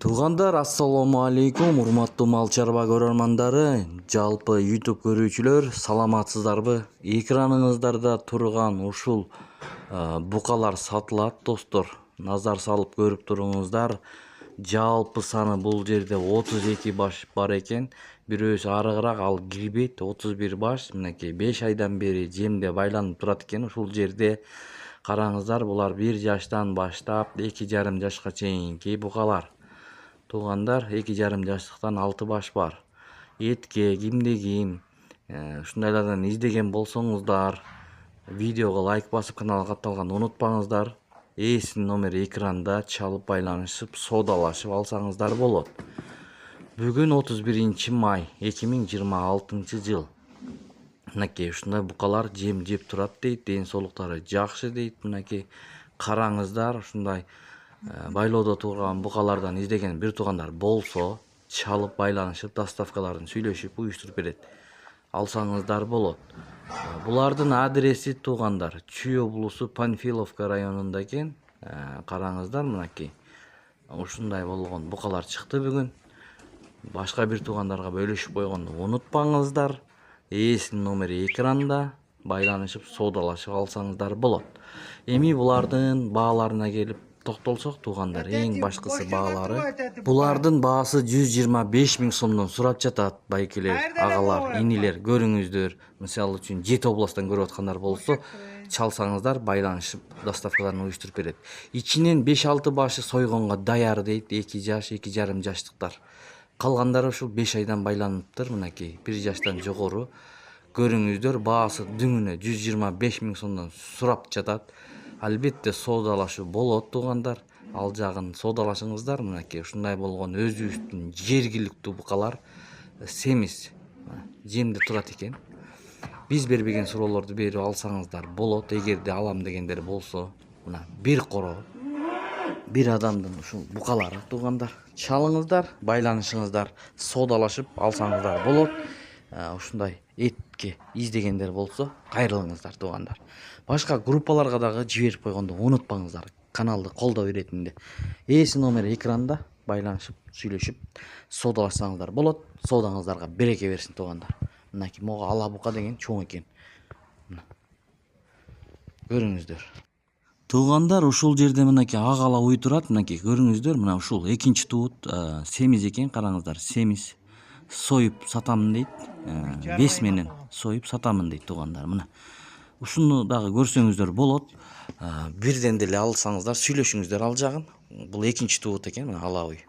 Туугандар, ассаламу алейкум, урматтуу мал чарба көрөрмандары, жалпы YouTube көрүүчүлөр, саламатсыздарбы? Экраныңыздарда турган ушул букалар сатылат, достор. Назар салып көрүп туруңуздар. Жалпы саны бул жерде 32 баш бар экен. Бирөөсү арыгыраак, ал кирбейт. 31 баш, мынакей 5 айдан бери жемде байланып турат экен. Ушул жерде караңыздар, булар 1 жаштан баштап 2,5 жашка чейинки букалар. Туугандар, 2,5 жаштыктан 6 баш бар. Этке, кимде ким ушундайлардан издеген болсоңуздар, видеого лайк басып каналга катталганды унутпаңыздар. Эсин номери экранда, чалып байланышып, соодалашып алсаңыздар болот. Бүгүн 31 май 2026 жыл. Мынакей ушундай букалар жем жеп турат дейт, ден соолуктары жакшы дейт. Мынакей караңыздар, ушундай байлоодо турган букалардан издеген бир туугандар болсо, чалып байланышып, доставкаларын сүйлөшүп уюштуруп берет. Алсаңыздар болот. Булардын адреси, туугандар, Чүй облусу Панфиловка районунда экен. Караңыздар, мынакей ушундай болгон букалар чыкты бүгүн. Башка бир туугандарга бөлүшүп койгонду унутпаңыздар. Эсин номери экранда, байланышып, соодалашып алсаңыздар болот. Эми булардын бааларына келип токтолсок, туугандар, эң башкысы баалары. Булардын баасы 125 000 сомдон сурап жатат, байкелер, агалар, инилер, көрүңүздөр. Мисалы үчүн Жети областтан көрүп аткандар болсо, чалсаңыздар, байланышып, доставкаларын уюштуруп берет. Ичинен 5-6 башы сойгонго даяр дейт, 2 жаш, 2,5 жаштыктар. Калгандары ушул 5 айдан байланыптыр, мынакей 1 жаштан жогору. Көрүңүздөр, баасы дүңүнө 125 000 сомдон сурап жатат. Албетте соодалашуу болот, туугандар. Ал жагын соодалашыңыздар. Мынакей ушундай болгон өзүбүздүн жергиликтүү букалар семиз жемде турат экен. Биз бербеген суроолорду берип алсаңыздар болот. Эгерде алам дегендер болсо, мына бир коро, бир адамдын ушул букалары, туугандар. Чалыңыздар, байланышыңыздар, соодалашып алсаңыздар болот. Ушундай этке издегендер болсо, кайрылыңыздар, туугандар. Башка группаларга дагы жиберип койгонду унутпаңыздар. Каналды колдоо беретинде. Эсин номери экранда, байланышып, сүйлөшүп, соодалашсаңыздар болот. Соодаңыздарга береке берсин, туугандар. Мынакей мого ала бука деген чоң экен. Көрүңүздөр. Туугандар, ушул жерде мынакей агала уй турат, мынакей көрүңүздөр. Мына ушул экинчи туут семиз экен, караңыздар, семиз. Союп сатамын дейт. Бес менен союп сатамын дейт, туугандар. Мына ушуну дагы көрсөңүздөр болот. Бирден деле алсаңыздар, сүйлөшүңүздөр ал жагын. Бул экинчи туут экен, мына ала уй.